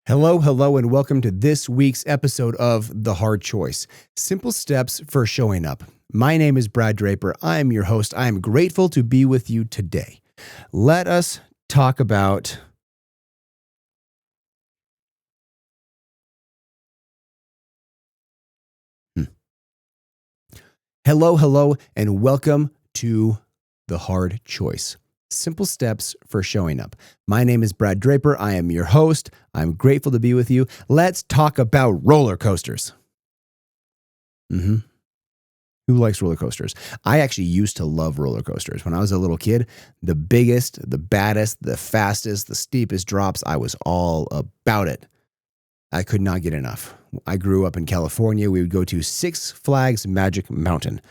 Hello, and welcome to this week's episode of The Hard Choice, Simple Steps for Showing Up. My name is Brad Draper. I am your host. I am grateful to be with you today. Let us talk about Hello, and welcome to The Hard Choice, Simple Steps for Showing Up. My name is Brad Draper. I am your host. I'm grateful to be with you. Let's talk about roller coasters. Who likes roller coasters? I actually used to love roller coasters. When I was a little kid, the biggest, the baddest, the fastest, the steepest drops, I was all about it. I could not get enough. I grew up in California. We would go to Six Flags Magic Mountain,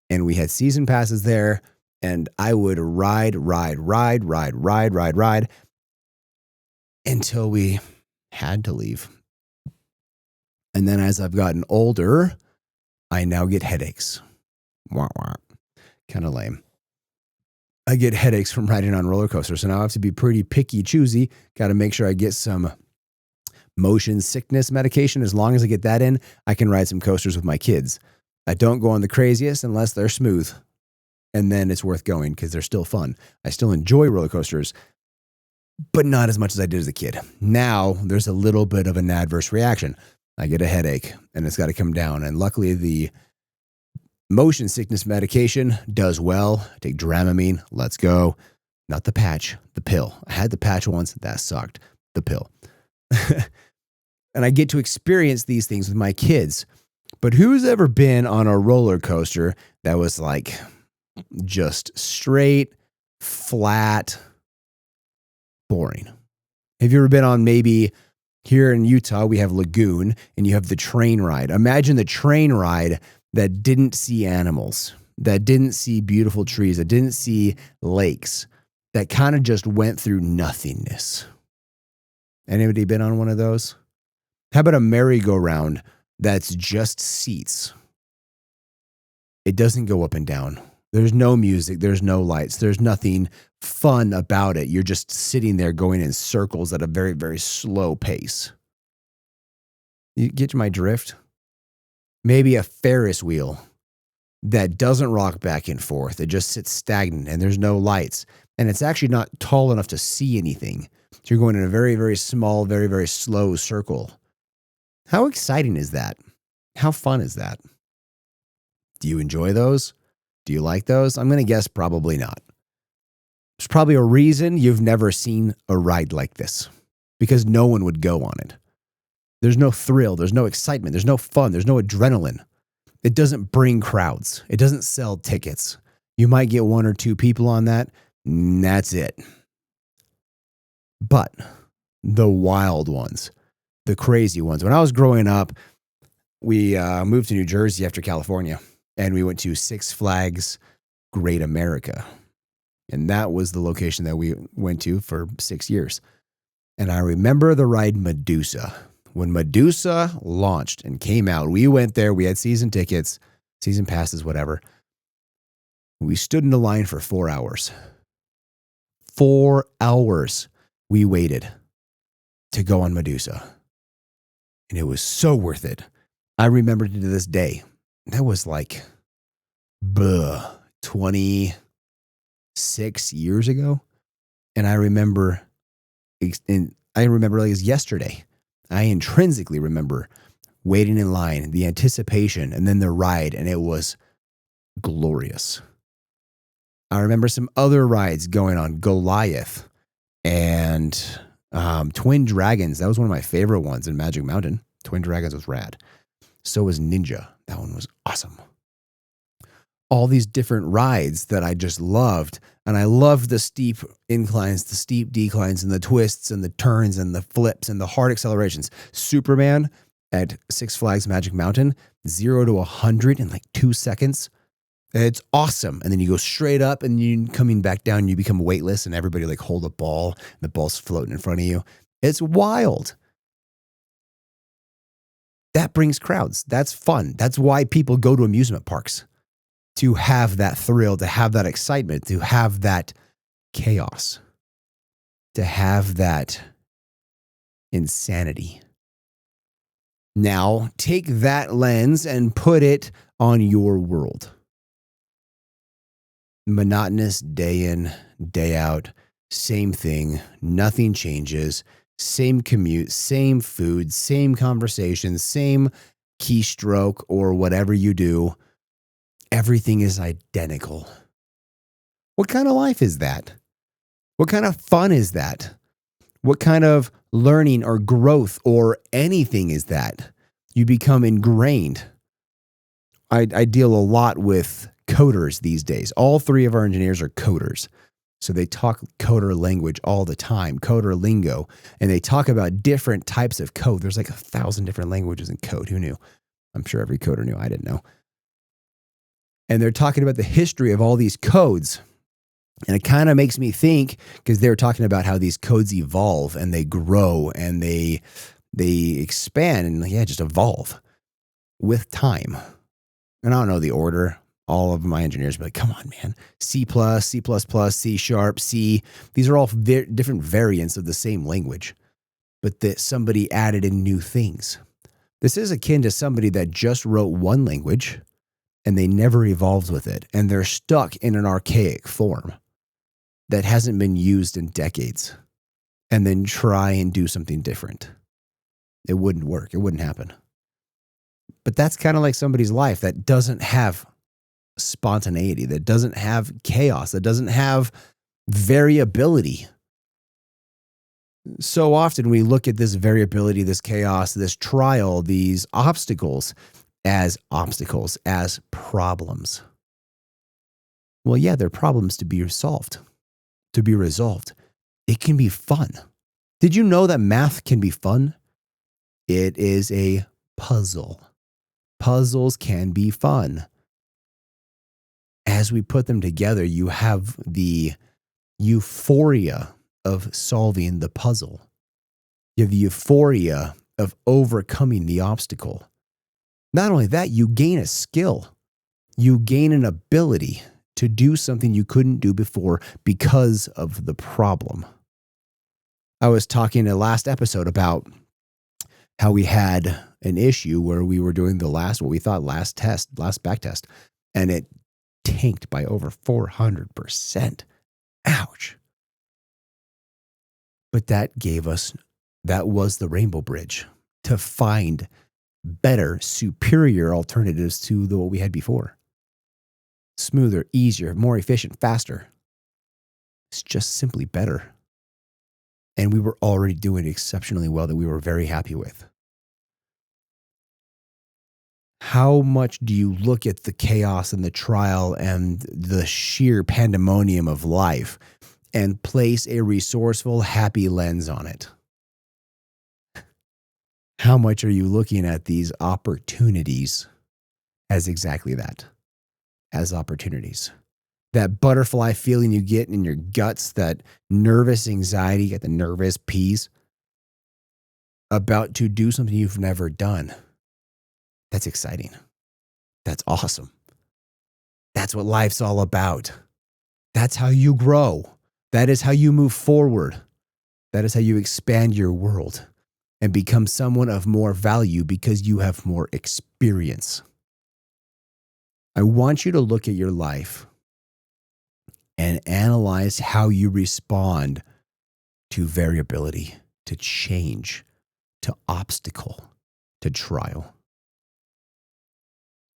and we had season passes there, and I would ride until we had to leave. And then as I've gotten older, I now get headaches. Kind of lame. I get headaches from riding on roller coasters. So now I have to be pretty picky, choosy. Got to make sure I get some motion sickness medication. As long as I get that in, I can ride some coasters with my kids. I don't go on the craziest unless they're smooth. And then it's worth going because they're still fun. I still enjoy roller coasters, but not as much as I did as a kid. Now there's a little bit of an adverse reaction. I get a headache and it's got to come down. And luckily the motion sickness medication does well. I take Dramamine. Let's go. Not the patch, the pill. I had the patch once. That sucked. The pill. And I get to experience these things with my kids. But who's ever been on a roller coaster that was like just straight, flat, boring? Have you ever been on maybe here in Utah, we have Lagoon and you have the train ride. Imagine the train ride that didn't see animals, that didn't see beautiful trees, that didn't see lakes, that kind of just went through nothingness. Anybody been on one of those? How about a merry-go-round that's just seats? It doesn't go up and down. There's no music. There's no lights. There's nothing fun about it. You're just sitting there going in circles at a very, very slow pace. You get my drift? Maybe a Ferris wheel that doesn't rock back and forth. It just sits stagnant and there's no lights. And it's actually not tall enough to see anything. So you're going in a very, very small, very, very slow circle. How exciting is that? How fun is that? Do you enjoy those? Do you like those? I'm going to guess probably not. There's probably a reason you've never seen a ride like this, because no one would go on it. There's no thrill. There's no excitement. There's no fun. There's no adrenaline. It doesn't bring crowds. It doesn't sell tickets. You might get one or two people on that, and that's it. But the wild ones, the crazy ones. When I was growing up, we moved to New Jersey after California, and we went to Six Flags Great America. And that was the location that we went to for 6 years. And I remember the ride Medusa. When Medusa launched and came out, we went there. We had season tickets, season passes, whatever. We stood in the line for 4 hours. 4 hours we waited to go on Medusa. And it was so worth it. I remember it to this day. That was like 26 years ago. And I remember like it was yesterday. I intrinsically remember waiting in line, the anticipation, and then the ride, and it was glorious. I remember some other rides going on, Goliath and Twin Dragons. That was one of my favorite ones in Magic Mountain. Twin Dragons was rad. So was Ninja. That one was awesome. All these different rides that I just loved. And I loved the steep inclines, the steep declines, and the twists and the turns and the flips and the hard accelerations. Superman at Six Flags Magic Mountain, 0 to 100 in like 2 seconds. It's awesome. And then you go straight up and you coming back down, you become weightless and everybody like hold a ball. And the ball's floating in front of you. It's wild. That brings crowds. That's fun. That's why people go to amusement parks. To have that thrill, to have that excitement, to have that chaos, to have that insanity. Now, take that lens and put it on your world. Monotonous day in, day out, same thing, nothing changes, same commute, same food, same conversation, same keystroke or whatever you do. Everything is identical. What kind of life is that? What kind of fun is that? What kind of learning or growth or anything is that? You become ingrained. I deal a lot with coders these days. All three of our engineers are coders. So they talk coder language all the time, coder lingo, and they talk about different types of code. There's like 1,000 different languages in code. Who knew? I'm sure every coder knew. I didn't know. And they're talking about the history of all these codes. And it kind of makes me think, because they're talking about how these codes evolve and they grow and they expand and just evolve with time. And I don't know the order. All of my engineers be like, come on, man. C++, C++, C Sharp, C. These are all different variants of the same language, but that somebody added in new things. This is akin to somebody that just wrote one language and they never evolved with it. And they're stuck in an archaic form that hasn't been used in decades, and then try and do something different. It wouldn't work. It wouldn't happen. But that's kind of like somebody's life that doesn't have spontaneity, that doesn't have chaos, that doesn't have variability. So often we look at this variability, this chaos, this trial, these obstacles, as problems. Well, yeah, they're problems to be solved, to be resolved. It can be fun. Did you know that math can be fun? It is a puzzle. Puzzles can be fun. As we put them together, you have the euphoria of solving the puzzle. You have the euphoria of overcoming the obstacle. Not only that, you gain a skill. You gain an ability to do something you couldn't do before because of the problem. I was talking in the last episode about how we had an issue where we were doing what we thought last back test, and it tanked by over 400%. Ouch. But that was the rainbow bridge to find better, superior alternatives to what we had before. Smoother, easier, more efficient, faster. It's just simply better. And we were already doing exceptionally well that we were very happy with. How much do you look at the chaos and the trial and the sheer pandemonium of life and place a resourceful, happy lens on it? How much are you looking at these opportunities as exactly that? As opportunities. That butterfly feeling you get in your guts, that nervous anxiety, you get the nervous peas about to do something you've never done. That's exciting. That's awesome. That's what life's all about. That's how you grow. That is how you move forward. That is how you expand your world and become someone of more value because you have more experience. I want you to look at your life and analyze how you respond to variability, to change, to obstacle, to trial.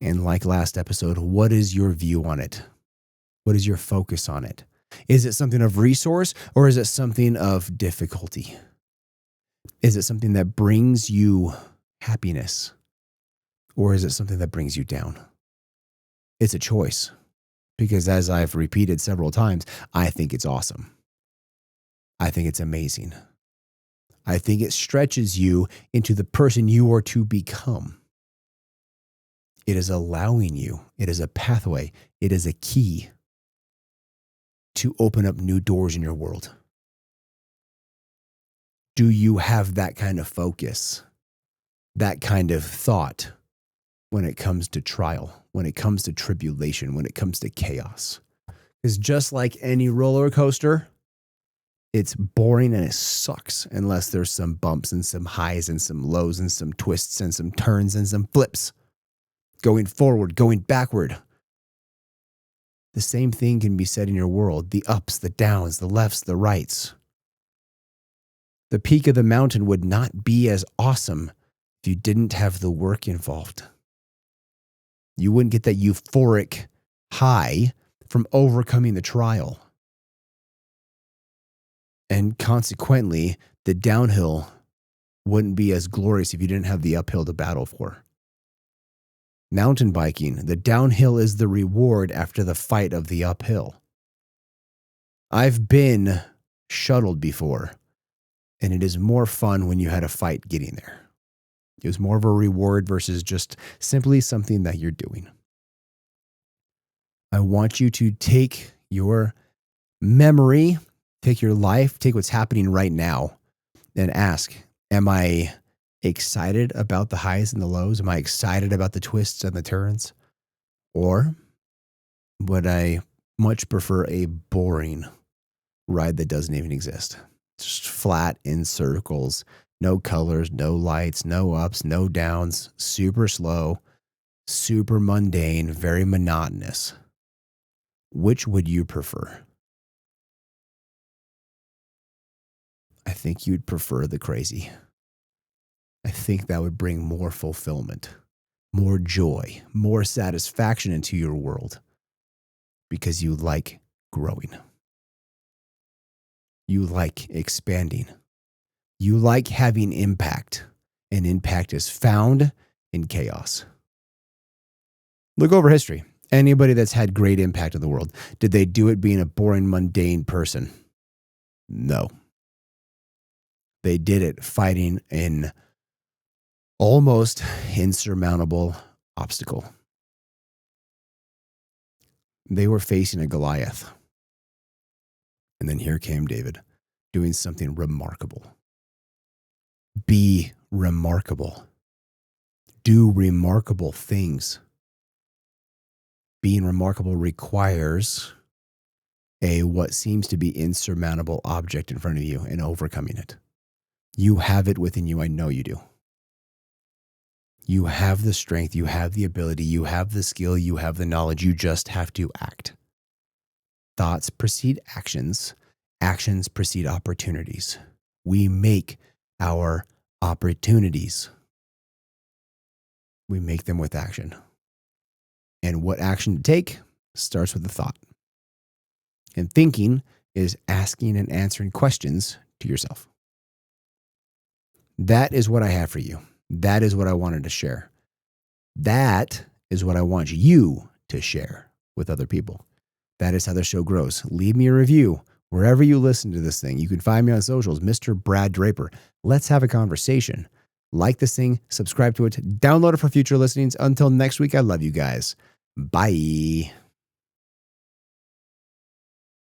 And like last episode, what is your view on it? What is your focus on it? Is it something of resource or is it something of difficulty? Is it something that brings you happiness or is it something that brings you down? It's a choice because, as I've repeated several times, I think it's awesome. I think it's amazing. I think it stretches you into the person you are to become. It is allowing you, it is a pathway, it is a key to open up new doors in your world. Do you have that kind of focus, that kind of thought when it comes to trial, when it comes to tribulation, when it comes to chaos? Because just like any roller coaster, It's boring and it sucks unless there's some bumps and some highs and some lows and some twists and some turns and some flips. Going forward, going backward. The same thing can be said in your world. The ups, the downs, the lefts, the rights. The peak of the mountain would not be as awesome if you didn't have the work involved. You wouldn't get that euphoric high from overcoming the trial. And consequently, the downhill wouldn't be as glorious if you didn't have the uphill to battle for. Mountain biking, the downhill is the reward after the fight of the uphill. I've been shuttled before, and it is more fun when you had a fight getting there. It was more of a reward versus just simply something that you're doing. I want you to take your memory, take your life, take what's happening right now, and ask, am I excited about the highs and the lows? Am I excited about the twists and the turns? Or would I much prefer a boring ride that doesn't even exist? Just flat in circles, no colors, no lights, no ups, no downs, super slow, super mundane, very monotonous. Which would you prefer? I think you'd prefer the crazy. I think that would bring more fulfillment, more joy, more satisfaction into your world because you like growing. You like expanding. You like having impact, and impact is found in chaos. Look over history. Anybody that's had great impact in the world, did they do it being a boring, mundane person? No. They did it fighting an almost insurmountable obstacle. They were facing a Goliath. And then here came David doing something remarkable. Be remarkable. Do remarkable things. Being remarkable requires what seems to be insurmountable object in front of you and overcoming it. You have it within you. I know you do. You have the strength. You have the ability. You have the skill. You have the knowledge. You just have to act. Thoughts precede actions. Actions precede opportunities. We make our opportunities. We make them with action. And what action to take starts with a thought. And thinking is asking and answering questions to yourself. That is what I have for you. That is what I wanted to share. That is what I want you to share with other people. That is how the show grows. Leave me a review wherever you listen to this thing. You can find me on socials, Mr. Brad Draper. Let's have a conversation. Like this thing, subscribe to it, download it for future listenings. Until next week, I love you guys. Bye.